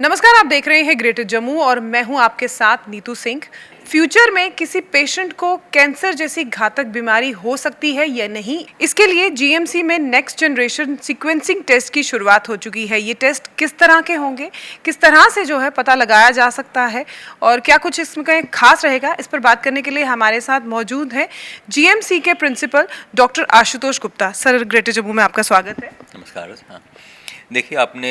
नमस्कार, आप देख रहे हैं ग्रेटर जम्मू और मैं हूं आपके साथ नीतू सिंह। फ्यूचर में किसी पेशेंट को कैंसर जैसी घातक बीमारी हो सकती है या नहीं, इसके लिए जीएमसी में नेक्स्ट जनरेशन सीक्वेंसिंग टेस्ट की शुरुआत हो चुकी है। ये टेस्ट किस तरह के होंगे, किस तरह से जो है पता लगाया जा सकता है और क्या कुछ इसमें खास रहेगा, इस पर बात करने के लिए हमारे साथ मौजूद है जीएमसी के principal doctor Ashutosh Gupta. Sir, greater Jammu में आपका स्वागत है। नमस्कार। हाँ, देखिए आपने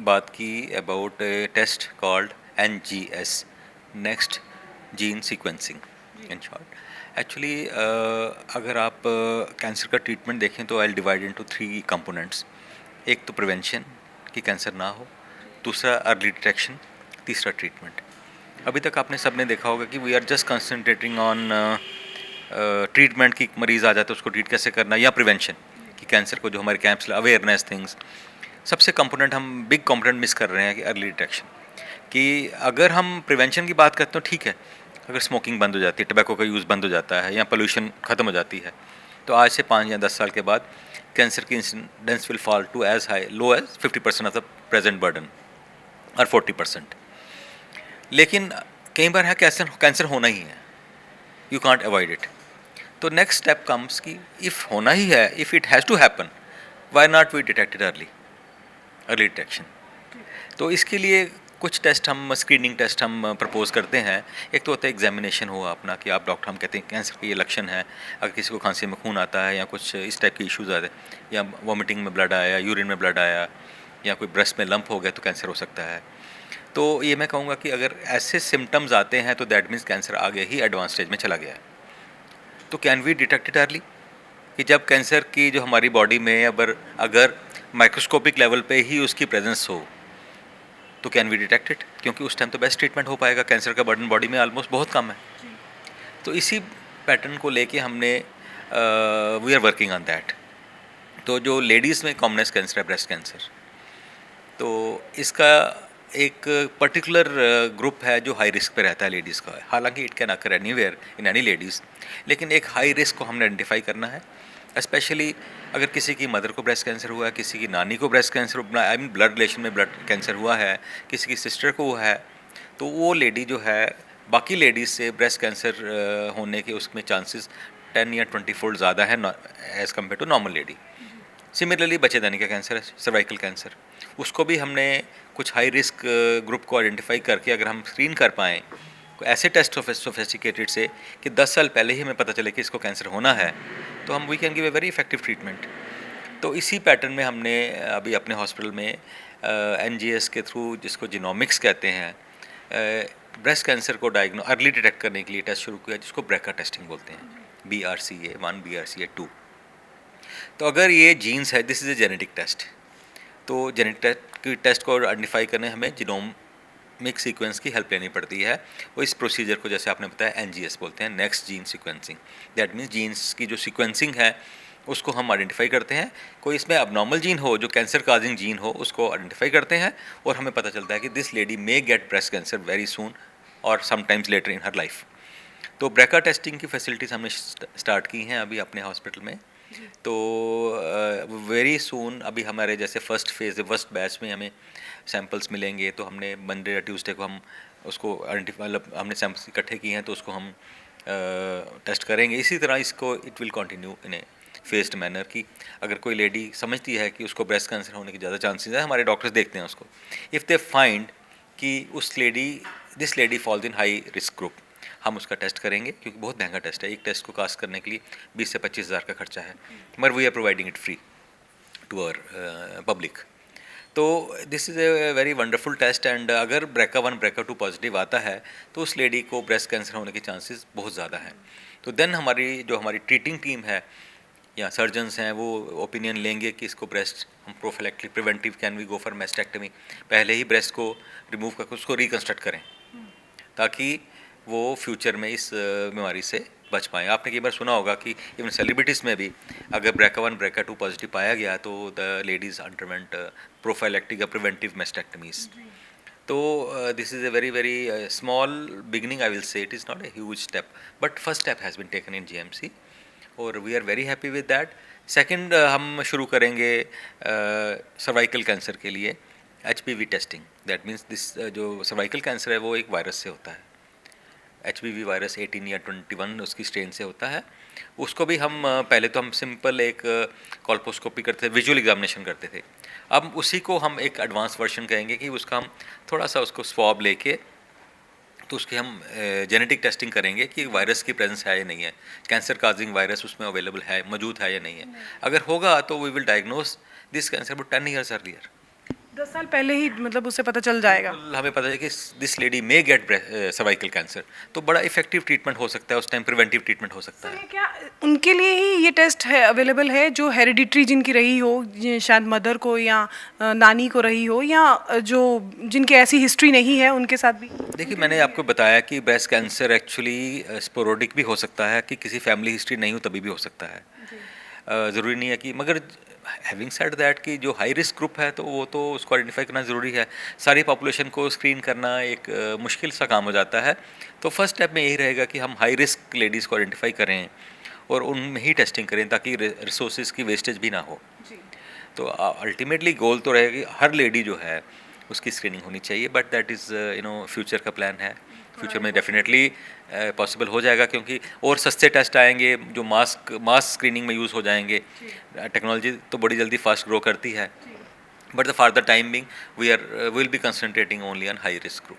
बात की about test called NGS, next gene sequencing in short. Actually अगर आप कैंसर का ट्रीटमेंट देखें तो आई डिवाइड इनटू 3 कंपोनेंट्स। एक तो प्रिवेंशन कि कैंसर ना हो, दूसरा अर्ली डिटेक्शन, तीसरा ट्रीटमेंट। अभी तक आपने सबने देखा होगा कि we are just concentrating on treatment की मरीज़ आ जाता है उसको ट्रीट कैसे करना, या प्रिवेंशन कि कैंसर को जो हमारे कैंप्स अवेयरनेस थिंग्स। सबसे कंपोनेंट हम बिग कंपोनेंट मिस कर रहे हैं कि अर्ली डिटेक्शन। कि अगर हम प्रिवेंशन की बात करते हो ठीक है, अगर स्मोकिंग बंद हो जाती है, टबैको का यूज़ बंद हो जाता है या पोल्यूशन ख़त्म हो जाती है, तो आज से 5 या 10 साल के बाद कैंसर की incidence will fall to as high low as 50% of the present burden और 40%। लेकिन कई बार है कैंसर होना ही है, यू कांट अवॉइड इट। तो नेक्स्ट स्टेप कम्स कि इफ़ होना ही है, if it has to happen, why not we detected early detection. तो इसके लिए कुछ टेस्ट हम स्क्रीनिंग टेस्ट हम प्रपोज करते हैं। एक तो होता है एग्जामिनेशन हुआ अपना कि आप डॉक्टर, हम कहते हैं कैंसर के ये लक्षण है, अगर किसी को खांसी में खून आता है या कुछ इस टाइप के इश्यूज आते हैं, या वॉमिटिंग में ब्लड आया, यूरिन में ब्लड आया, या कोई ब्रेस्ट में लंप हो गया तो कैंसर हो सकता है। तो ये मैं कहूँगा कि अगर ऐसे सिम्टम्स आते हैं तो दैट मीन्स कैंसर आगे ही एडवांस स्टेज में चला गया है। तो can we detect it early कि जब कैंसर की जो हमारी बॉडी में अगर माइक्रोस्कोपिक लेवल पे ही उसकी प्रेजेंस हो तो कैन वी डिटेक्ट इट, क्योंकि उस टाइम तो बेस्ट ट्रीटमेंट हो पाएगा। कैंसर का बर्डन बॉडी में ऑलमोस्ट बहुत कम है। तो इसी पैटर्न को लेके हमने we are working on that. तो जो लेडीज़ में कॉमनेस कैंसर है ब्रेस्ट कैंसर, तो इसका एक पर्टिकुलर ग्रुप है जो हाई रिस्क पे रहता है लेडीज़ का। हालांकि it can occur anywhere in any ladies, लेकिन एक हाई रिस्क को हमने आइडेंटिफाई करना है। स्पेशली अगर किसी की मदर को ब्रेस्ट कैंसर हुआ है, किसी की नानी को breast cancer, I mean blood relation में ब्लड कैंसर हुआ है, किसी की सिस्टर को हुआ है, तो वो लेडी जो है बाकी लेडीज़ से ब्रेस्ट कैंसर होने के उसमें चांसेस 10 या 20 फोल्ड ज़्यादा है as compare to normal lady. Similarly बच्चेदानी का कैंसर है, सर्वाइकल कैंसर, उसको भी हमने कुछ हाई रिस्क ग्रुप को आइडेंटिफाई करके अगर हम स्क्रीन कर पाएँ ऐसे टेस्ट सोफिस्टिकेटेड से कि 10 साल पहले ही हमें पता चले कि इसको कैंसर होना है, तो हम we can give a very effective treatment. तो इसी पैटर्न में हमने अभी अपने हॉस्पिटल में NGS के थ्रू, जिसको जिनोमिक्स कहते हैं, ब्रेस्ट कैंसर को अर्ली डिटेक्ट करने के लिए टेस्ट शुरू किया, जिसको ब्रेका टेस्टिंग बोलते हैं, BRCA1 BRCA2। तो अगर ये जीन्स है, this is a genetic test. तो जेनेटिक टेस्ट को आइडेंटिफाई करने हमें जीनोमिक सीक्वेंस की हेल्प लेनी पड़ती है। वो इस प्रोसीजर को जैसे आपने बताया NGS बोलते हैं, next gene sequencing. That means genes की जो सीक्वेंसिंग है उसको हम आइडेंटिफाई करते हैं। कोई इसमें अबनॉर्मल जीन हो, जो कैंसर काजिंग जीन हो, उसको आइडेंटिफाई करते हैं और हमें पता चलता है कि this lady may gate breast cancer very soon और समटाइम्स लेटर इन हर लाइफ। तो ब्रेका टेस्टिंग की फैसिलिटीज़ हमने स्टार्ट की हैं अभी अपने हॉस्पिटल में। तो वेरी सून अभी हमारे जैसे फर्स्ट बैच में हमें सैंपल्स मिलेंगे, तो हमने मंडे या ट्यूसडे को हम उसको मतलब हमने सैंपल्स इकट्ठे किए हैं, तो उसको हम टेस्ट करेंगे। इसी तरह इसको it will continue in A faced manner कि अगर कोई लेडी समझती है कि उसको ब्रेस्ट कैंसर होने के ज़्यादा चांसेस है, हमारे डॉक्टर्स देखते हैं उसको। इफ़ दे फाइंड कि this lady falls in high risk group, हम उसका टेस्ट करेंगे, क्योंकि बहुत महंगा टेस्ट है। एक टेस्ट को कास्ट करने के लिए 20 से 25 हज़ार का खर्चा है, मगर we are providing it free to our public. तो this is a very wonderful test. And अगर BRCA1 BRCA2 पॉजिटिव आता है तो उस लेडी को ब्रेस्ट कैंसर होने के चांसेस बहुत ज़्यादा हैं। तो देन हमारी ट्रीटिंग टीम है या सर्जन्स हैं, वो ओपिनियन लेंगे कि इसको ब्रेस्ट हम prophylactic preventive can we go for mastectomy, पहले ही ब्रेस्ट को रिमूव करके उसको रिकन्स्ट्रक्ट करें, ताकि वो फ्यूचर में इस बीमारी से बच पाएँ। आपने कई बार सुना होगा कि इवन सेलिब्रिटीज़ में भी अगर BRCA1 BRCA2 पॉजिटिव पाया गया तो द लेडीज़ अंडरवेंट प्रोफाइलैक्टिक या प्रिवेंटिव मेस्टेक्टमीज। तो this is a very very small beginning, I will say it is not a huge step, but first step has been taken in GMC और we are very happy with that. Second हम शुरू करेंगे cervical cancer के लिए, HPV testing, that means this जो cervical cancer है वो एक वायरस से होता है। HPV वायरस 18 या 21 उसकी स्ट्रेन से होता है। उसको भी हम पहले तो हम सिंपल एक कॉल्पोस्कोपी करते थे, विजुअल एग्जामिनेशन करते थे। अब उसी को हम एक एडवांस वर्जन कहेंगे कि उसका हम थोड़ा सा उसको स्वॉब लेके तो उसकी हम जेनेटिक टेस्टिंग करेंगे कि वायरस की प्रेजेंस है या नहीं है, कैंसर काजिंग वायरस उसमें अवेलेबल है, मौजूद है या नहीं है। अगर होगा तो we will diagnose this cancer about 10 years earlier. 10 साल पहले ही मतलब उससे पता चल जाएगा। हमें पता है कि this lady may gate cervical cancer, तो बड़ा इफेक्टिव ट्रीटमेंट हो सकता है, उस टाइम प्रिवेंटिव ट्रीटमेंट हो सकता है। क्या उनके लिए ही ये टेस्ट है अवेलेबल है जो हेरिडिटरी जिनकी रही हो, शायद मदर को या नानी को रही हो, या जो जिनकी ऐसी हिस्ट्री नहीं है उनके साथ भी? देखिए, मैंने आपको बताया कि ब्रेस्ट कैंसर एक्चुअली स्पोरोडिक भी हो सकता है, कि किसी फैमिली हिस्ट्री नहीं हो तभी भी हो सकता है। ज़रूरी नहीं है कि, मगर हैविंग सेड दैट कि जो हाई रिस्क ग्रुप है तो वो तो उसको आइडेंटिफाई करना ज़रूरी है। सारी पॉपुलेशन को स्क्रीन करना एक मुश्किल सा काम हो जाता है। तो फर्स्ट स्टेप में यही रहेगा कि हम हाई रिस्क लेडीज़ को आइडेंटिफाई करें और उनमें ही टेस्टिंग करें ताकि रिसोर्सेज की वेस्टेज भी ना हो। तो अल्टीमेटली गोल तो रहेगा कि हर लेडी जो है उसकी स्क्रीनिंग होनी चाहिए, बट दैट इज़ फ्यूचर का प्लान है। फ्यूचर में डेफिनेटली पॉसिबल हो जाएगा, क्योंकि और सस्ते टेस्ट आएंगे जो मास स्क्रीनिंग में यूज़ हो जाएंगे। टेक्नोलॉजी तो बड़ी जल्दी फास्ट ग्रो करती है, but the for the time being we will be concentrating only on high risk group.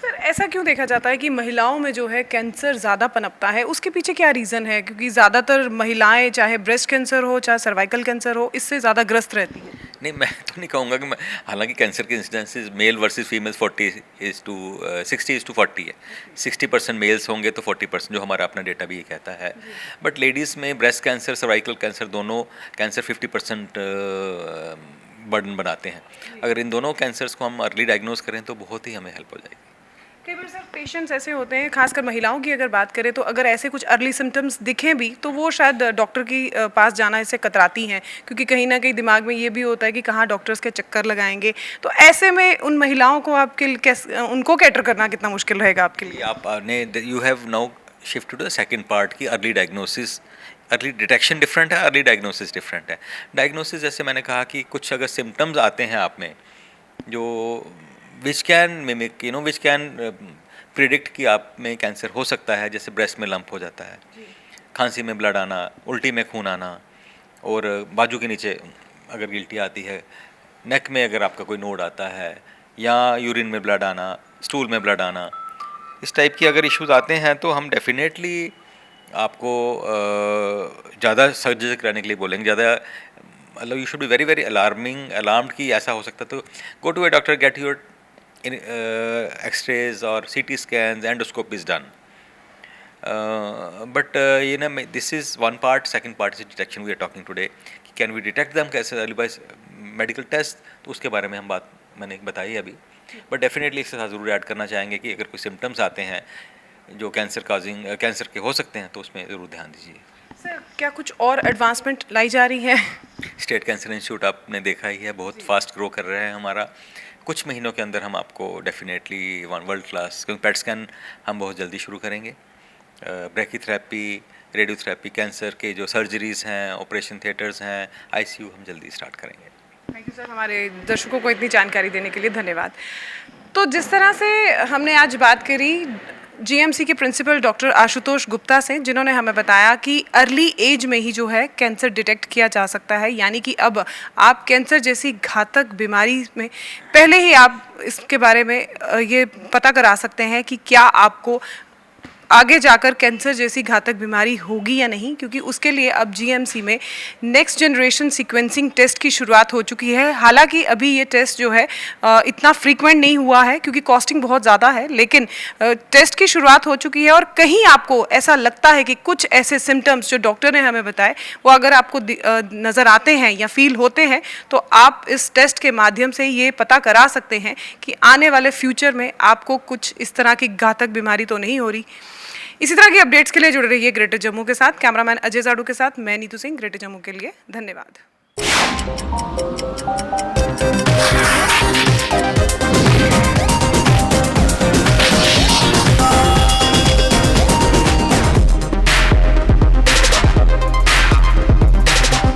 Sir, ऐसा क्यों देखा जाता है कि महिलाओं में जो है कैंसर ज़्यादा पनपता है? उसके पीछे क्या रीज़न है? क्योंकि ज़्यादातर महिलाएं, चाहे ब्रेस्ट कैंसर हो चाहे सर्वाइकल कैंसर हो, इससे ज़्यादा ग्रस्त रहती हैं। नहीं, मैं तो नहीं कहूँगा कि हालांकि कैंसर के इंसिडेंसेस मेल वर्सेस फीमेल्स 60:40 है। 60% मेल्स होंगे तो 40%, जो हमारा अपना डेटा भी ये कहता है। बट लेडीज़ में ब्रेस्ट कैंसर, सर्वाइकल कैंसर, दोनों कैंसर 50% बर्डन बनाते हैं। अगर इन दोनों कैंसर्स को हम अर्ली डायग्नोज करें तो बहुत ही हमें हेल्प हो जाएगी। कई बार सर पेशेंट्स ऐसे होते हैं, खासकर महिलाओं की अगर बात करें, तो अगर ऐसे कुछ अर्ली सिम्टम्स दिखें भी तो वो शायद डॉक्टर की पास जाना इससे कतराती हैं, क्योंकि कहीं ना कहीं दिमाग में ये भी होता है कि कहाँ डॉक्टर्स के चक्कर लगाएंगे। तो ऐसे में उन महिलाओं को आपके कैसे उनको कैटर करना कितना मुश्किल रहेगा आपके लिए? आपने you have now shift to the second part की early diagnosis. Early detection different है, अर्ली डायग्नोसिस डिफरेंट है। डायग्नोसिस जैसे मैंने कहा कि कुछ अगर सिम्टम्स आते हैं आप में जो which can mimic which can predict कि आप में कैंसर हो सकता है, जैसे ब्रेस्ट में लंप हो जाता है, खांसी में ब्लड आना, उल्टी में खून आना, और बाजू के नीचे अगर गिल्टी आती है, नेक में अगर आपका कोई नोड आता है, या यूरिन में ब्लड आना, स्टूल में ब्लड आना, इस टाइप की अगर इश्यूज आते हैं तो हम डेफिनेटली आपको ज़्यादा सर्जरी कराने के लिए बोलेंगे। ज़्यादा मतलब you should be very very alarmed कि ऐसा हो सकता है, तो go to a doctor, get your x-rays और CT scans, endoscope is done. But this is one part. Second part is detection we are talking today. Can we detect them कैसे early by medical test? तो उसके बारे में हम बात मैंने बताई अभी। बट डेफिनेटली इसके साथ ज़रूर ऐड करना चाहेंगे कि अगर कोई सिम्टम्स आते हैं जो कैंसर के हो सकते हैं तो उसमें ज़रूर ध्यान दीजिए। सर, क्या कुछ और एडवांसमेंट लाई जा रही है? स्टेट कैंसर इंस्टीट्यूट आपने देखा ही है, बहुत फास्ट ग्रो कर रहे हैं हमारा। कुछ महीनों के अंदर हम आपको डेफिनेटली वर्ल्ड क्लास, क्योंकि पेट स्कैन हम बहुत जल्दी शुरू करेंगे। ब्रैकीथेरेपी, रेडियोथेरेपी, कैंसर के जो सर्जरीज़ हैं, ऑपरेशन थिएटर्स हैं, ICU हम जल्दी स्टार्ट करेंगे। थैंक यू सर, हमारे दर्शकों को इतनी जानकारी देने के लिए धन्यवाद। तो जिस तरह से हमने आज बात करी GMC के प्रिंसिपल डॉक्टर आशुतोष गुप्ता से, जिन्होंने हमें बताया कि अर्ली एज में ही जो है कैंसर डिटेक्ट किया जा सकता है, यानी कि अब आप कैंसर जैसी घातक बीमारी में पहले ही आप इसके बारे में ये पता करा सकते हैं कि क्या आपको आगे जाकर कैंसर जैसी घातक बीमारी होगी या नहीं, क्योंकि उसके लिए अब GMC में नेक्स्ट जनरेशन सीक्वेंसिंग टेस्ट की शुरुआत हो चुकी है। हालांकि अभी ये टेस्ट जो है इतना फ्रीक्वेंट नहीं हुआ है क्योंकि कॉस्टिंग बहुत ज़्यादा है, लेकिन टेस्ट की शुरुआत हो चुकी है। और कहीं आपको ऐसा लगता है कि कुछ ऐसे सिम्टम्स जो डॉक्टर ने हमें बताए वो अगर आपको नज़र आते हैं या फील होते हैं, तो आप इस टेस्ट के माध्यम से ये पता करा सकते हैं कि आने वाले फ्यूचर में आपको कुछ इस तरह की घातक बीमारी तो नहीं हो रही। इसी तरह की अपडेट्स के लिए जुड़े रहिए ग्रेटर जम्मू के साथ। कैमरामैन अजय जाड़ू के साथ मैं नीतू सिंह, ग्रेटर जम्मू के लिए धन्यवाद।